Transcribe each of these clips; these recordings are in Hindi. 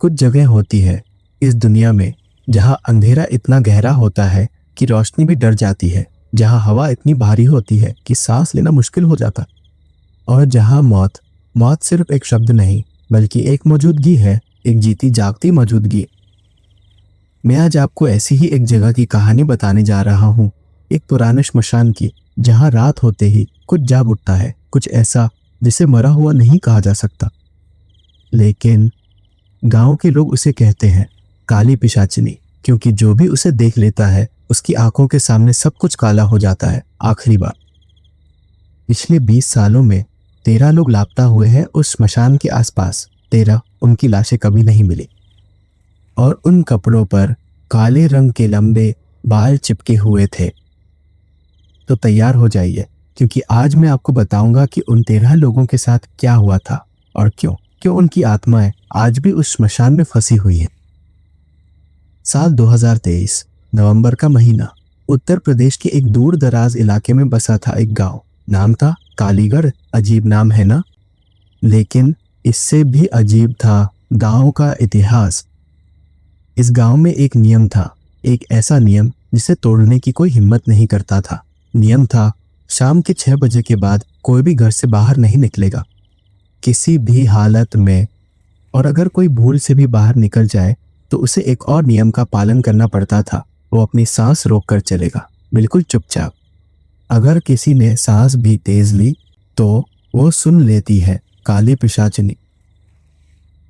कुछ जगह होती है इस दुनिया में जहां अंधेरा इतना गहरा होता है कि रोशनी भी डर जाती है, जहां हवा इतनी भारी होती है कि सांस लेना मुश्किल हो जाता, और जहां मौत मौत सिर्फ एक शब्द नहीं बल्कि एक मौजूदगी है, एक जीती जागती मौजूदगी। मैं आज आपको ऐसी ही एक जगह की कहानी बताने जा रहा हूँ, एक पुराने श्मशान की, जहां रात होते ही कुछ जाग उठता है, कुछ ऐसा जिसे मरा हुआ नहीं कहा जा सकता, लेकिन गांव के लोग उसे कहते हैं काली पिशाचिनी, क्योंकि जो भी उसे देख लेता है उसकी आंखों के सामने सब कुछ काला हो जाता है। आखिरी बार पिछले 20 सालों में 13 लोग लापता हुए हैं उस श्मशान के आसपास। 13 उनकी लाशें कभी नहीं मिली, और उन कपड़ों पर काले रंग के लंबे बाल चिपके हुए थे। तो तैयार हो जाइए, क्योंकि आज मैं आपको बताऊंगा कि उन 13 लोगों के साथ क्या हुआ था और क्यों उनकी आत्माएं आज भी उस श्मशान में फंसी हुई हैं। साल 2023, नवंबर का महीना। उत्तर प्रदेश के एक दूर दराज इलाके में बसा था एक गांव। नाम था कालीगढ़। अजीब नाम है ना? लेकिन इससे भी अजीब था गांव का इतिहास। इस गांव में एक नियम था, एक ऐसा नियम जिसे तोड़ने की कोई हिम्मत नहीं करता था। नियम था, शाम के 6 बजे के बाद कोई भी घर से बाहर नहीं निकलेगा, किसी भी हालत में। और अगर कोई भूल से भी बाहर निकल जाए तो उसे एक और नियम का पालन करना पड़ता था, वो अपनी सांस रोककर चलेगा, बिल्कुल चुपचाप। अगर किसी ने सांस भी तेज ली तो वो सुन लेती है काली पिशाचिनी।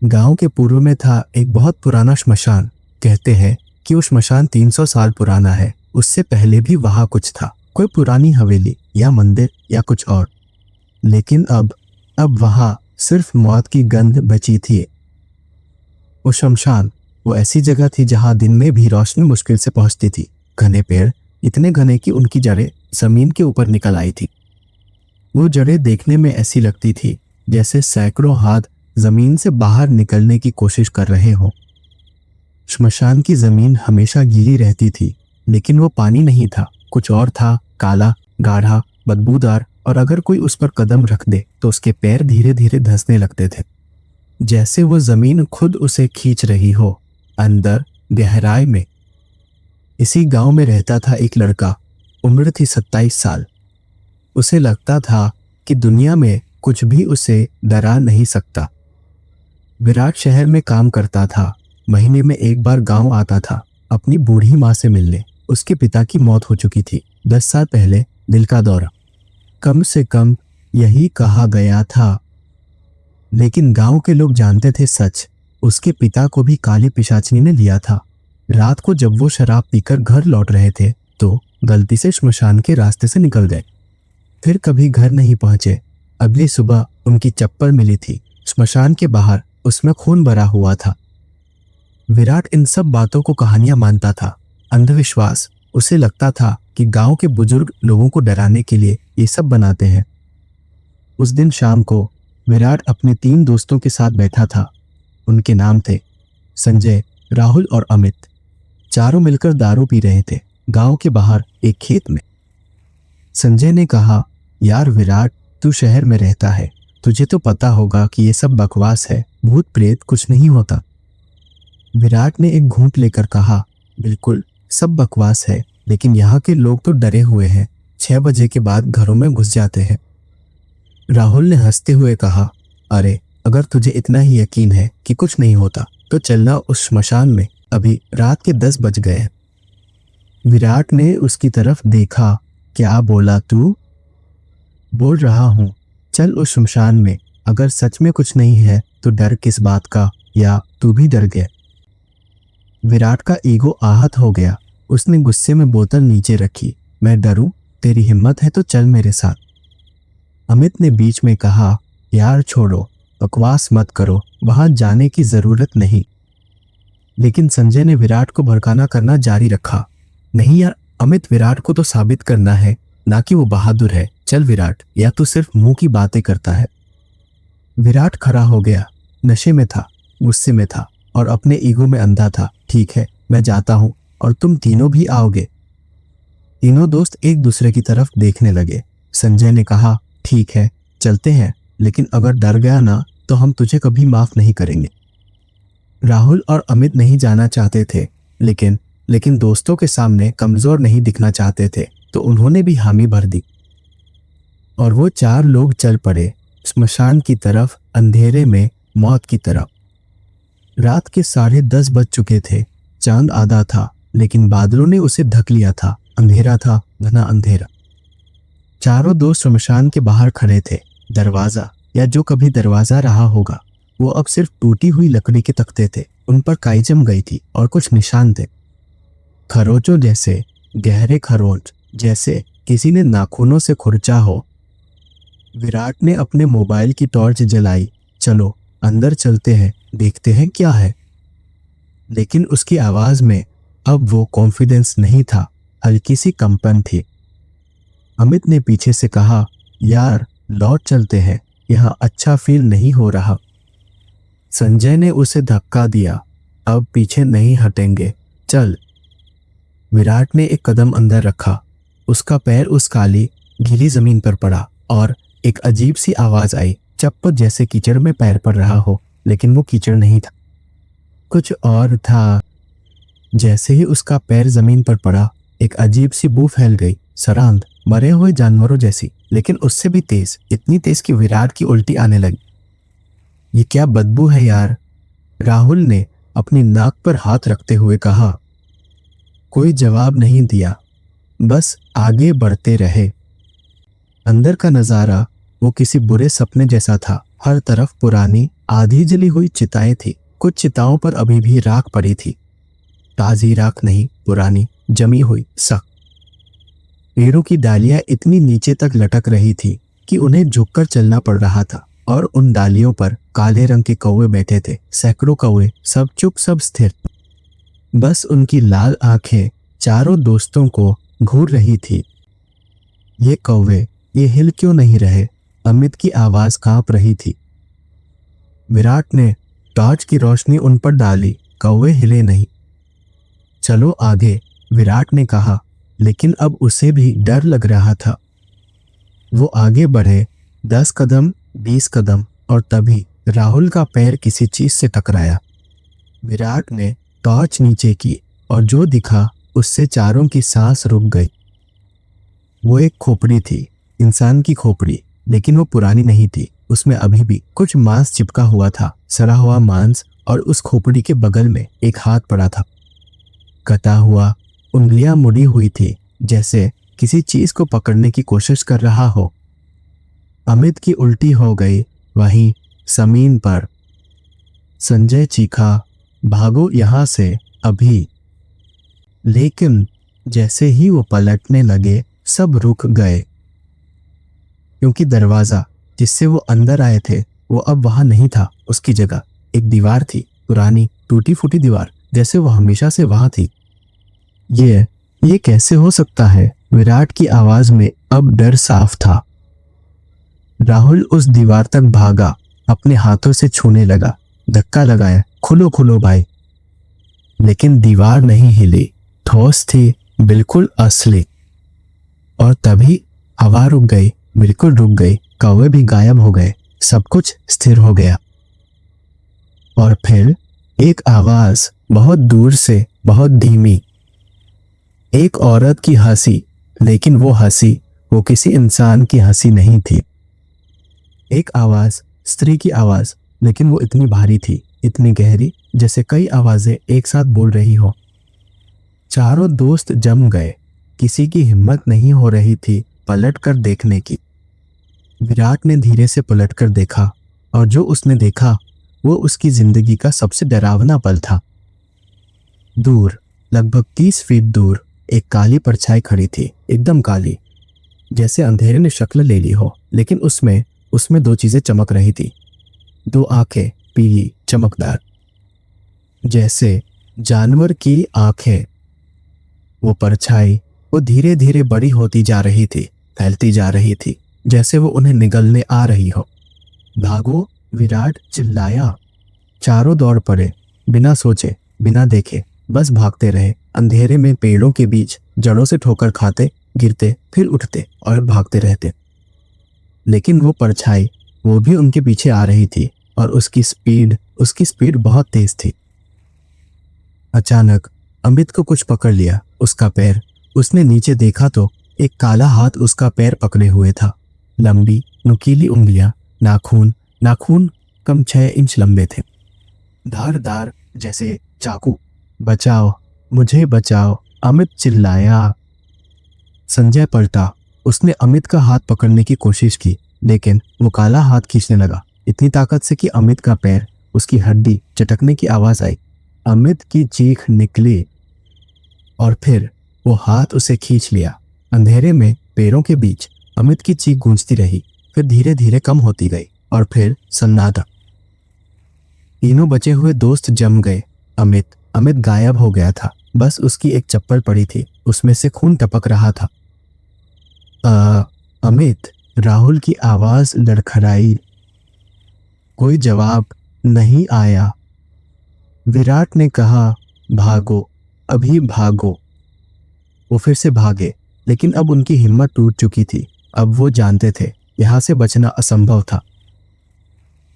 गांव के पूर्व में था एक बहुत पुराना श्मशान। कहते हैं कि वो श्मशान 300 साल पुराना है। उससे पहले भी वहां कुछ था, कोई पुरानी हवेली या मंदिर या कुछ और। लेकिन अब वहां सिर्फ मौत की गंध बची थी। वो शमशान वो ऐसी जगह थी जहां दिन में भी रोशनी मुश्किल से पहुंचती थी। घने पेड़, इतने घने कि उनकी जड़ें जमीन के ऊपर निकल आई थी। वो जड़ें देखने में ऐसी लगती थी जैसे सैकड़ों हाथ जमीन से बाहर निकलने की कोशिश कर रहे हों। श्मशान की जमीन हमेशा गीली रहती थी, लेकिन वो पानी नहीं था, कुछ और था, काला, गाढ़ा, बदबूदार। और अगर कोई उस पर कदम रख दे तो उसके पैर धीरे धीरे धंसने लगते थे, जैसे वो जमीन खुद उसे खींच रही हो अंदर गहराई में। इसी गांव में रहता था एक लड़का। उम्र थी 27 साल। उसे लगता था कि दुनिया में कुछ भी उसे डरा नहीं सकता। विराट शहर में काम करता था। महीने में एक बार गांव आता था अपनी बूढ़ी माँ से मिलने। उसके पिता की मौत हो चुकी थी 10 साल पहले, दिल का दौरा। कम से कम यही कहा गया था, लेकिन गांव के लोग जानते थे सच। उसके पिता को भी काली पिशाचिनी ने लिया था। रात को जब वो शराब पीकर घर लौट रहे थे तो गलती से श्मशान के रास्ते से निकल गए, फिर कभी घर नहीं पहुंचे। अगली सुबह उनकी चप्पल मिली थी श्मशान के बाहर, उसमें खून भरा हुआ था। विराट इन सब बातों को कहानियां मानता था, अंधविश्वास। उसे लगता था कि गांव के बुजुर्ग लोगों को डराने के लिए ये सब बनाते हैं। उस दिन शाम को विराट अपने 3 दोस्तों के साथ बैठा था। उनके नाम थे संजय, राहुल और अमित। चारों मिलकर दारू पी रहे थे गांव के बाहर एक खेत में। संजय ने कहा, यार विराट, तू शहर में रहता है, तुझे तो पता होगा कि ये सब बकवास है, भूत प्रेत कुछ नहीं होता। विराट ने एक घूंट लेकर कहा, बिल्कुल सब बकवास है, लेकिन यहाँ के लोग तो डरे हुए हैं, 6 बजे के बाद घरों में घुस जाते हैं। राहुल ने हंसते हुए कहा, अरे अगर तुझे इतना ही यकीन है कि कुछ नहीं होता तो चलना उस श्मशान में, अभी रात के 10 बज गए हैं। विराट ने उसकी तरफ देखा। क्या बोला तू? बोल रहा हूँ, चल उस श्मशान में। अगर सच में कुछ नहीं है तो डर किस बात का, या तू भी डर गया? विराट का ईगो आहत हो गया। उसने गुस्से में बोतल नीचे रखी। मैं डरूं? तेरी हिम्मत है तो चल मेरे साथ। अमित ने बीच में कहा, यार छोड़ो, बकवास मत करो, वहां जाने की जरूरत नहीं। लेकिन संजय ने विराट को भड़काना करना जारी रखा। नहीं यार अमित, विराट को तो साबित करना है ना कि वो बहादुर है। चल विराट, या तू सिर्फ मुंह की बातें करता है। विराट खड़ा हो गया। नशे में था, गुस्से में था और अपने ईगो में अंधा था। ठीक है, मैं जाता हूं और तुम तीनों भी आओगे। तीनों दोस्त एक दूसरे की तरफ देखने लगे। संजय ने कहा, ठीक है चलते हैं, लेकिन अगर डर गया ना तो हम तुझे कभी माफ नहीं करेंगे। राहुल और अमित नहीं जाना चाहते थे, लेकिन दोस्तों के सामने कमजोर नहीं दिखना चाहते थे, तो उन्होंने भी हामी भर दी और वो चार लोग चल पड़े स्मशान की तरफ, अंधेरे में मौत की तरफ। रात के 10:30 बज चुके थे। चांद आधा था, लेकिन बादलों ने उसे ढक लिया था। अंधेरा था, घना अंधेरा। चारों दोस्त श्मशान के बाहर खड़े थे। दरवाजा, या जो कभी दरवाजा रहा होगा, वो अब सिर्फ टूटी हुई लकड़ी के तख्ते थे। उन पर काई जम गई थी और कुछ निशान थे, खरोचों जैसे, गहरे खरोच, जैसे किसी ने नाखूनों से खुरचा हो। विराट ने अपने मोबाइल की टॉर्च जलाई। चलो अंदर चलते हैं, देखते हैं क्या है। लेकिन उसकी आवाज में अब वो कॉन्फिडेंस नहीं था, हल्की सी कंपन थी। अमित ने पीछे से कहा, यार लौट चलते हैं, यहाँ अच्छा फील नहीं हो रहा। संजय ने उसे धक्का दिया, अब पीछे नहीं हटेंगे, चल। विराट ने एक कदम अंदर रखा। उसका पैर उस काली गीली जमीन पर पड़ा और एक अजीब सी आवाज आई, चप्पट जैसे कीचड़ में पैर पड़ रहा हो, लेकिन वो कीचड़ नहीं था, कुछ और था। जैसे ही उसका पैर जमीन पर पड़ा, एक अजीब सी बू फैल गई, सरांध, मरे हुए जानवरों जैसी, लेकिन उससे भी तेज, इतनी तेज कि विराट की उल्टी आने लगी। ये क्या बदबू है यार, राहुल ने अपनी नाक पर हाथ रखते हुए कहा। कोई जवाब नहीं दिया, बस आगे बढ़ते रहे। अंदर का नजारा वो किसी बुरे सपने जैसा था। हर तरफ पुरानी आधी जली हुई चिताएं थी। कुछ चिताओं पर अभी भी राख पड़ी थी, ताजी राख नहीं, पुरानी जमी हुई सख्त। पेड़ों की डालियां इतनी नीचे तक लटक रही थी कि उन्हें झुककर चलना पड़ रहा था, और उन डालियों पर काले रंग के कौवे बैठे थे, सैकड़ों कौवे, सब चुप, सब स्थिर। बस उनकी लाल आंखें चारों दोस्तों को घूर रही थी। ये कौवे, ये हिल क्यों नहीं रहे? अमित की आवाज कांप रही थी। विराट ने टॉर्च की रोशनी उन पर डाली, कौवे हिले नहीं। चलो आगे, विराट ने कहा, लेकिन अब उसे भी डर लग रहा था। वो आगे बढ़े, 10 कदम, 20 कदम, और तभी राहुल का पैर किसी चीज से टकराया। विराट ने टॉर्च नीचे की और जो दिखा उससे चारों की सांस रुक गई। वो एक खोपड़ी थी, इंसान की खोपड़ी, लेकिन वो पुरानी नहीं थी। उसमें अभी भी कुछ मांस चिपका हुआ था, सड़ा हुआ मांस, और उस खोपड़ी के बगल में एक हाथ पड़ा था, कटा हुआ, उंगलियां मुड़ी हुई थी, जैसे किसी चीज को पकड़ने की कोशिश कर रहा हो। अमित की उल्टी हो गई वहीं जमीन पर। संजय चीखा, भागो यहां से अभी। लेकिन जैसे ही वो पलटने लगे, सब रुक गए, क्योंकि दरवाजा जिससे वो अंदर आए थे वो अब वहां नहीं था। उसकी जगह एक दीवार थी, पुरानी टूटी फूटी दीवार, जैसे वो हमेशा से वहां थी। ये कैसे हो सकता है? विराट की आवाज में अब डर साफ था। राहुल उस दीवार तक भागा, अपने हाथों से छूने लगा, धक्का लगाया, खुलो खुलो भाई। लेकिन दीवार नहीं हिली, ठोस थी, बिल्कुल असली। और तभी हवा रुक गई, बिल्कुल रुक गई, कौवे भी गायब हो गए, सब कुछ स्थिर हो गया। और फिर एक आवाज बहुत दूर से, बहुत धीमी, एक औरत की हंसी, लेकिन वो हंसी वो किसी इंसान की हंसी नहीं थी। एक आवाज, स्त्री की आवाज, लेकिन वो इतनी भारी थी, इतनी गहरी, जैसे कई आवाजें एक साथ बोल रही हो। चारों दोस्त जम गए, किसी की हिम्मत नहीं हो रही थी पलट कर देखने की। विराट ने धीरे से पलट कर देखा, और जो उसने देखा वो उसकी जिंदगी का सबसे डरावना पल था। दूर, लगभग 30 फीट दूर, एक काली परछाई खड़ी थी, एकदम काली, जैसे अंधेरे ने शक्ल ले ली हो। लेकिन उसमें दो चीजें चमक रही थी, दो आंखें, पीली, चमकदार, जैसे जानवर की आंखें। वो परछाई, वो धीरे धीरे बड़ी होती जा रही थी, फैलती जा रही थी, जैसे वो उन्हें निगलने आ रही हो। भागो, विराट चिल्लाया। चारों दौड़ पड़े, बिना सोचे, बिना देखे, बस भागते रहे। अंधेरे में पेड़ों के बीच जड़ों से ठोकर खाते, गिरते, फिर उठते और भागते रहते। लेकिन वो परछाई, वो भी उनके पीछे आ रही थी, और उसकी स्पीड बहुत तेज थी। अचानक अमित को कुछ पकड़ लिया, उसका पैर। उसने नीचे देखा तो एक काला हाथ उसका पैर पकड़े हुए था। लंबी नुकीली उंगलियां, नाखून नाखून कम 6 इंच लंबे थे, धारदार जैसे चाकू। बचाओ, मुझे बचाओ, अमित चिल्लाया। संजय पलटा। उसने अमित का हाथ पकड़ने की कोशिश की, लेकिन वो काला हाथ खींचने लगा इतनी ताकत से कि अमित का पैर, उसकी हड्डी चटकने की आवाज आई। अमित की चीख निकली और फिर वो हाथ उसे खींच लिया। अंधेरे में पैरों के बीच अमित की चीख गूंजती रही, फिर धीरे धीरे कम होती गई और फिर सन्नाटा। तीनों बचे हुए दोस्त जम गए। अमित गायब हो गया था। बस उसकी एक चप्पल पड़ी थी, उसमें से खून टपक रहा था। अमित, राहुल की आवाज लड़खड़ाई। कोई जवाब नहीं आया। विराट ने कहा, भागो, अभी भागो। वो फिर से भागे, लेकिन अब उनकी हिम्मत टूट चुकी थी। अब वो जानते थे यहां से बचना असंभव था।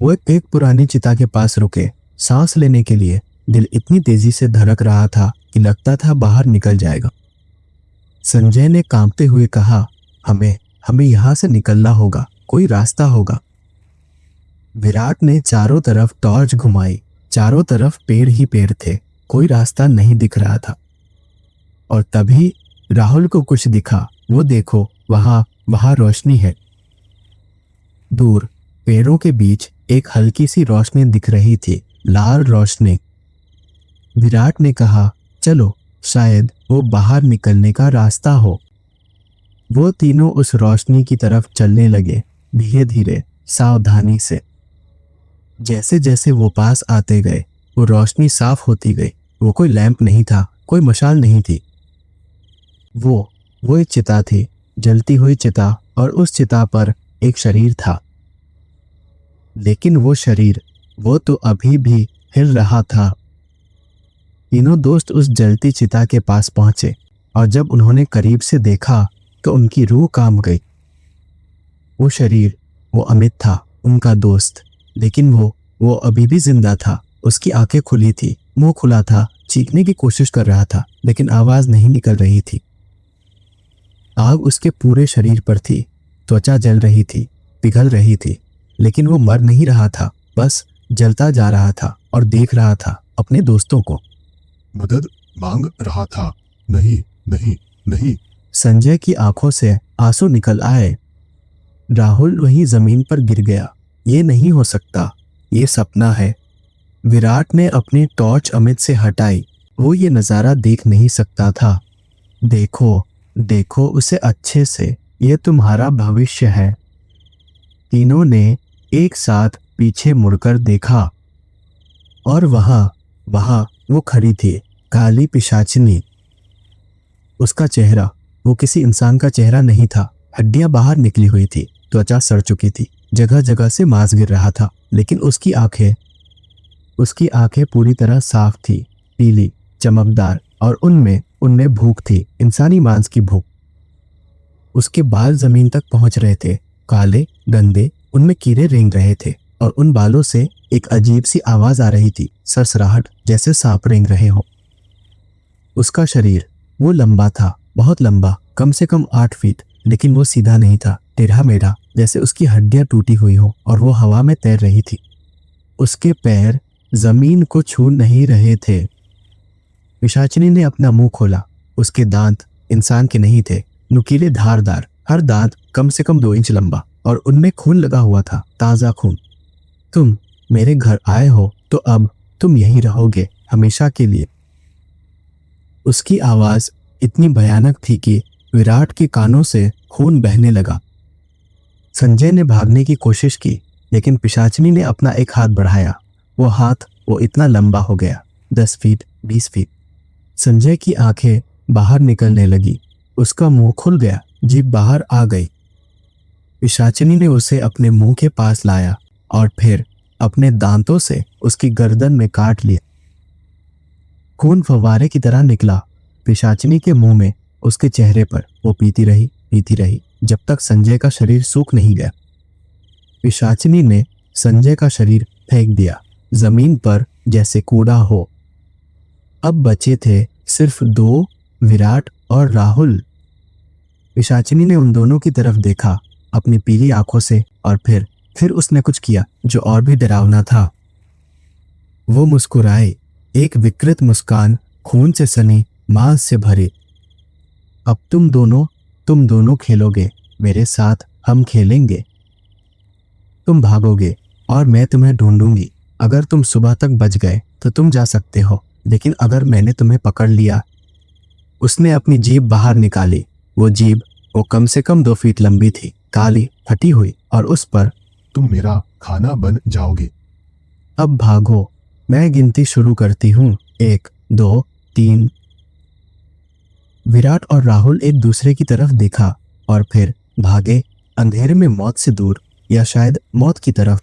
वो एक पुरानी चिता के पास रुके। सांस लेने के लिए दिल इतनी तेजी से धड़क रहा था कि लगता था बाहर निकल जाएगा। संजय ने कांपते हुए कहा, हमें यहां से निकलना होगा, कोई रास्ता होगा। विराट ने चारों तरफ टॉर्च घुमाई। चारों तरफ पेड़ ही पेड़ थे, कोई रास्ता नहीं दिख रहा था। और तभी राहुल को कुछ दिखा। वो देखो, वहां रोशनी है। दूर पेड़ों के बीच एक हल्की सी रोशनी दिख रही थी, लाल रोशनी। विराट ने कहा, चलो, शायद वो बाहर निकलने का रास्ता हो। वो तीनों उस रोशनी की तरफ चलने लगे, धीरे धीरे, सावधानी से। जैसे जैसे वो पास आते गए, वो रोशनी साफ होती गई। वो कोई लैंप नहीं था, कोई मशाल नहीं थी। वो एक चिता थी, जलती हुई चिता, और उस चिता पर एक शरीर था। लेकिन वो शरीर, वो तो अभी भी हिल रहा था। तीनों दोस्त उस जलती चिता के पास पहुंचे, और जब उन्होंने करीब से देखा तो उनकी रूह कांप गई। वो शरीर, वो अमित था, उनका दोस्त। लेकिन वो अभी भी जिंदा था। उसकी आंखें खुली थी, मुंह खुला था, चीखने की कोशिश कर रहा था, लेकिन आवाज नहीं निकल रही थी। आग उसके पूरे शरीर पर थी, त्वचा जल रही थी, पिघल रही थी, लेकिन वो मर नहीं रहा था, बस जलता जा रहा था और देख रहा था अपने दोस्तों को। मदद मांग रहा था। नहीं, नहीं, नहीं। संजय की आंखों से आंसू निकल आए। राहुल वहीं जमीन पर गिर गया। ये नहीं हो सकता, ये सपना है। विराट ने अपनी टॉर्च अमित से हटाई। वो ये नजारा देख नहीं सकता था। देखो, देखो उसे अच्छे से, ये तुम्हारा भविष्य है। तीनों ने एक साथ पीछे मुड़कर देखा, और वहां वो खड़ी थी, काली पिशाचिनी। उसका चेहरा, वो किसी इंसान का चेहरा नहीं था। हड्डियां बाहर निकली हुई थी, त्वचा सड़ चुकी थी, जगह जगह से मांस गिर रहा था, लेकिन उसकी आंखें पूरी तरह साफ थी, पीली, चमकदार, और उनमें भूख थी, इंसानी मांस की भूख। उसके बाल जमीन तक पहुंच रहे थे, काले, गंदे, उनमें कीड़े रेंग रहे थे, और उन बालों से एक अजीब सी आवाज आ रही थी, सरसराहट, जैसे सांप रेंग रहे हो। उसका शरीर, वो लंबा था, बहुत लंबा, कम से कम 8 फीट, लेकिन वो सीधा नहीं था, टेढ़ा मेढ़ा, जैसे उसकी हड्डियां टूटी हुई हो, और वो हवा में तैर रही थी। उसके पैर जमीन को छू नहीं रहे थे। पिशाचिनी ने अपना मुंह खोला। उसके दांत इंसान के नहीं थे, नुकीले, धारदार, हर दांत कम से कम 2 इंच लंबा, और उनमें खून लगा हुआ था, ताजा खून। तुम मेरे घर आए हो, तो अब तुम यहीं रहोगे, हमेशा के लिए। उसकी आवाज इतनी भयानक थी कि विराट के कानों से खून बहने लगा। संजय ने भागने की कोशिश की, लेकिन पिशाचिनी ने अपना एक हाथ बढ़ाया। वो इतना लंबा हो गया, 10 फीट, 20 फीट। संजय की आंखें बाहर निकलने लगी, उसका मुंह खुल गया, जीभ बाहर आ गई। पिशाचिनी ने उसे अपने मुंह के पास लाया और फिर अपने दांतों से उसकी गर्दन में काट लिया। खून फव्वारे की तरह निकला पिशाचिनी के मुंह में, उसके चेहरे पर। वो पीती रही जब तक संजय का शरीर सूख नहीं गया। पिशाचिनी ने संजय का शरीर फेंक दिया जमीन पर, जैसे कूड़ा हो। अब बचे थे सिर्फ दो, विराट और राहुल। पिशाचिनी ने उन दोनों की तरफ देखा अपनी पीली आंखों से, और फिर उसने कुछ किया जो और भी डरावना था। वो मुस्कुराए, एक विकृत मुस्कान, खून से सनी, मांस से भरी। अब तुम दोनों खेलोगे मेरे साथ, हम खेलेंगे। तुम भागोगे और मैं तुम्हें ढूंढूंगी। अगर तुम सुबह तक बच गए तो तुम जा सकते हो, लेकिन अगर मैंने तुम्हें पकड़ लिया। उसने अपनी जीभ बाहर निकाली। वो कम से कम 2 फीट लंबी थी, काली, फटी हुई, और उस पर तुम मेरा खाना बन जाओगे। अब भागो, मैं गिनती शुरू करती हूँ। 1, 2, 3। विराट और राहुल एक दूसरे की तरफ देखा और फिर भागे, अंधेरे में मौत से दूर, या शायद मौत की तरफ।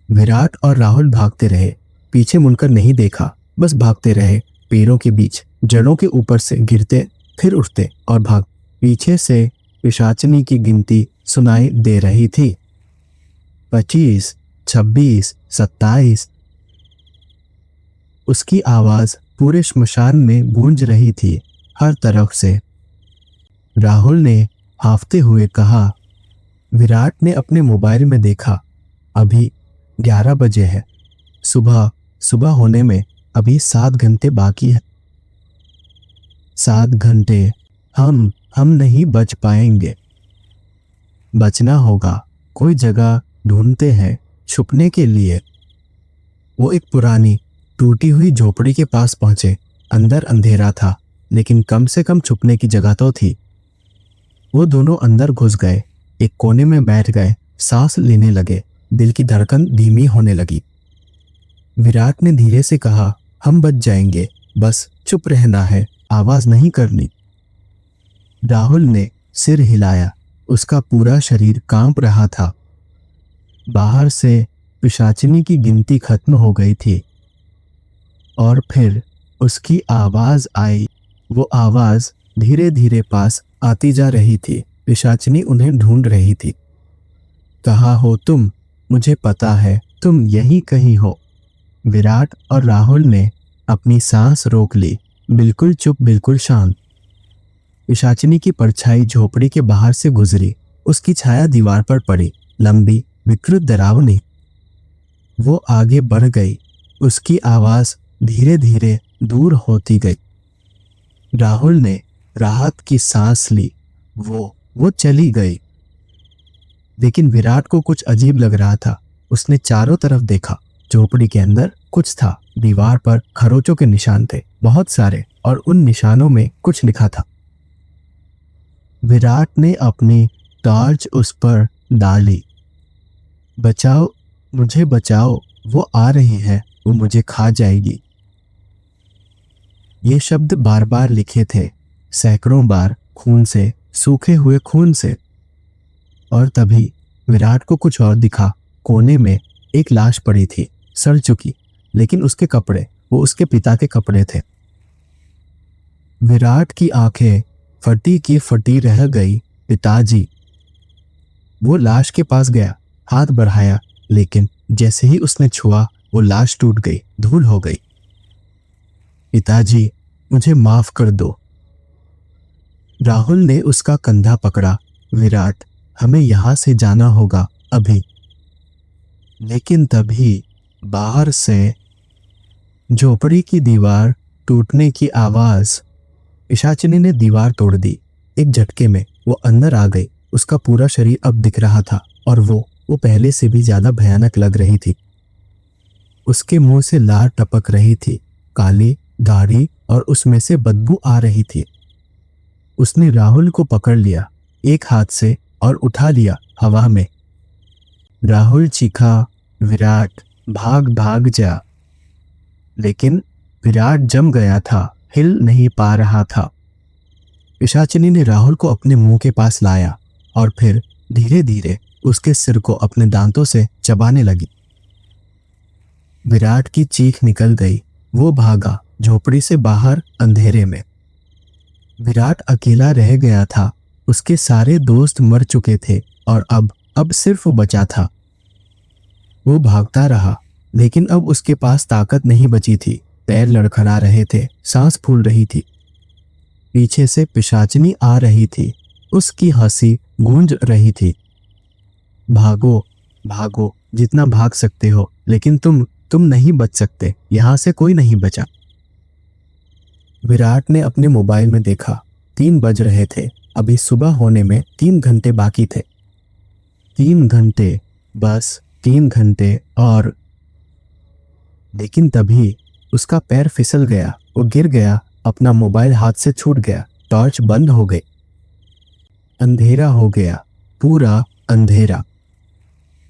विराट और राहुल भागते रहे, पीछे मुड़कर नहीं देखा, बस भागते रहे, पेड़ों के बीच, जड़ों के ऊपर से गिरते, फिर उठते और भाग। पीछे से पिशाचिनी की गिनती सुनाई दे रही थी। 25, 26, 27। उसकी आवाज पूरे श्मशान में गूंज रही थी, हर तरफ से। राहुल ने हांफते हुए कहा। विराट ने अपने मोबाइल में देखा। अभी 11 बजे है। सुबह होने में अभी 7 घंटे बाकी है। 7 घंटे। हम नहीं बच पाएंगे। बचना होगा। कोई जगह ढूंढते हैं छुपने के लिए। वो एक पुरानी टूटी हुई झोपड़ी के पास पहुंचे। अंदर अंधेरा था, लेकिन कम से कम छुपने की जगह तो थी। वो दोनों अंदर घुस गए, एक कोने में बैठ गए, सांस लेने लगे, दिल की धड़कन धीमी होने लगी। विराट ने धीरे से कहा, हम बच जाएंगे, बस चुप रहना है, आवाज नहीं करनी। राहुल ने सिर हिलाया, उसका पूरा शरीर कांप रहा था। बाहर से पिशाचिनी की गिनती खत्म हो गई थी और फिर उसकी आवाज आई। वो आवाज धीरे धीरे पास आती जा रही थी। पिशाचिनी उन्हें ढूंढ रही थी। कहाँ हो तुम? मुझे पता है तुम यहीं कहीं हो। विराट और राहुल ने अपनी सांस रोक ली, बिल्कुल चुप, बिल्कुल शांत। पिशाचिनी की परछाई झोपड़ी के बाहर से गुजरी, उसकी छाया दीवार पर पड़ी, लंबी, विकृत, डरावनी। वो आगे बढ़ गई, उसकी आवाज धीरे धीरे दूर होती गई। राहुल ने राहत की सांस ली। वो चली गई। लेकिन विराट को कुछ अजीब लग रहा था। उसने चारों तरफ देखा। झोपड़ी के अंदर कुछ था। दीवार पर खरोचों के निशान थे, बहुत सारे, और उन निशानों में कुछ लिखा था। विराट ने अपनी टॉर्च उस पर डाली। बचाओ, मुझे बचाओ, वो आ रही है, वो मुझे खा जाएगी। ये शब्द बार बार लिखे थे, सैकड़ों बार, खून से, सूखे हुए खून से। और तभी विराट को कुछ और दिखा। कोने में एक लाश पड़ी थी, सड़ चुकी, लेकिन उसके कपड़े, वो उसके पिता के कपड़े थे। विराट की आंखें फटी की फटी रह गई। पिताजी। वो लाश के पास गया, हाथ बढ़ाया, लेकिन जैसे ही उसने छुआ, वो लाश टूट गई, धूल हो गई। पिताजी, मुझे माफ कर दो। राहुल ने उसका कंधा पकड़ा। विराट, हमें यहां से जाना होगा अभी। लेकिन तभी बाहर से झोपड़ी की दीवार टूटने की आवाज। पिशाचिनी ने दीवार तोड़ दी। एक झटके में वो अंदर आ गई। उसका पूरा शरीर अब दिख रहा था और वो पहले से भी ज्यादा भयानक लग रही थी। उसके मुंह से लार टपक रही थी, काली, गाढ़ी, और उसमें से बदबू आ रही थी। उसने राहुल को पकड़ लिया एक हाथ से और उठा लिया हवा में। राहुल चीखा, विराट, भाग भाग जा। लेकिन विराट जम गया था, हिल नहीं पा रहा था। पिशाचिनी ने राहुल को अपने मुंह के पास लाया और फिर धीरे धीरे उसके सिर को अपने दांतों से चबाने लगी। विराट की चीख निकल गई। वो भागा झोपड़ी से बाहर, अंधेरे में। विराट अकेला रह गया था। उसके सारे दोस्त मर चुके थे और अब सिर्फ वो बचा था। वो भागता रहा, लेकिन अब उसके पास ताकत नहीं बची थी। पैर लड़खड़ा रहे थे, सांस फूल रही थी। पीछे से पिशाचिनी आ रही थी, उसकी हंसी गूंज रही थी। भागो भागो, जितना भाग सकते हो, लेकिन तुम नहीं बच सकते, यहां से कोई नहीं बचा। विराट ने अपने मोबाइल में देखा, 3 बज रहे थे। अभी सुबह होने में 3 घंटे बाकी थे। 3 घंटे, बस 3 घंटे और। लेकिन तभी उसका पैर फिसल गया, वो गिर गया, अपना मोबाइल हाथ से छूट गया, टॉर्च बंद हो गई। अंधेरा हो गया, पूरा अंधेरा।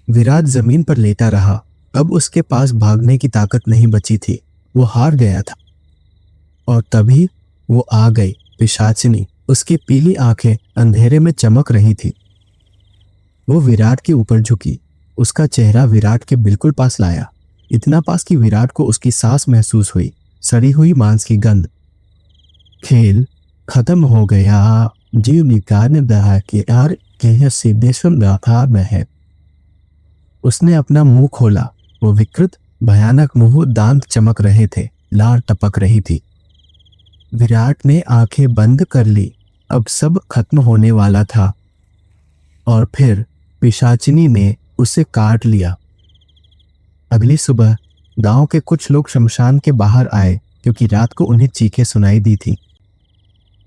विराट जमीन पर लेटा रहा। अब उसके पास भागने की ताकत नहीं बची थी, वो हार गया था। और तभी वो आ गई, पिशाचिनी। उसकी पीली आंखें अंधेरे में चमक रही थी। वो विराट के ऊपर झुकी, उसका चेहरा विराट के बिल्कुल पास लाया, इतना पास कि विराट को उसकी सांस महसूस हुई, सड़ी हुई मांस की गंध। खेल खत्म हो गया, जीव निकालने दहा के यार के सिद्धेश्वर व्यापार में है। उसने अपना मुंह खोला, वो विकृत भयानक मुंह, दांत चमक रहे थे, लार टपक रही थी। विराट ने आंखें बंद कर ली, अब सब खत्म होने वाला था। और फिर पिशाचिनी ने उसे काट लिया। अगली सुबह गांव के कुछ लोग शमशान के बाहर आए, क्योंकि रात को उन्हें चीखें सुनाई दी थी।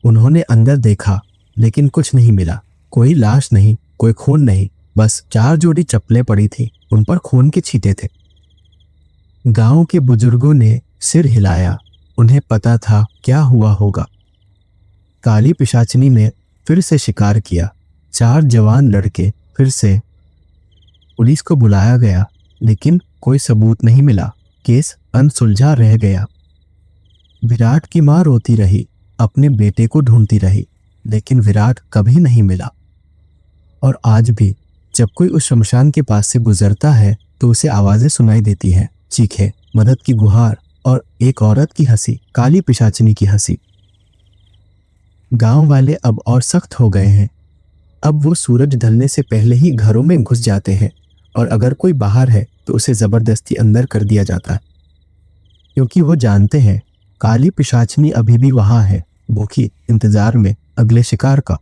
उन्होंने अंदर देखा, लेकिन कुछ नहीं मिला। कोई लाश नहीं, कोई खून नहीं, बस 4 जोड़ी चप्पलें पड़ी थी, उन पर खून के छींटे थे। गांव के बुजुर्गों ने सिर हिलाया, उन्हें पता था क्या हुआ होगा। काली पिशाचिनी ने फिर से शिकार किया। 4 जवान लड़के फिर से। पुलिस को बुलाया गया, लेकिन कोई सबूत नहीं मिला, केस अनसुलझा रह गया। विराट की मां रोती रही, अपने बेटे को ढूंढती रही, लेकिन विराट कभी नहीं मिला। और आज भी जब कोई उस शमशान के पास से गुजरता है तो उसे आवाजें सुनाई देती हैं, चीखें, मदद की गुहार और एक औरत की हंसी, काली पिशाचिनी की हंसी। गांव वाले अब और सख्त हो गए हैं। अब वो सूरज ढलने से पहले ही घरों में घुस जाते हैं, और अगर कोई बाहर है तो उसे जबरदस्ती अंदर कर दिया जाता है, क्योंकि वो जानते हैं काली पिशाचिनी अभी भी वहां है, भूखी, इंतजार में अगले शिकार का।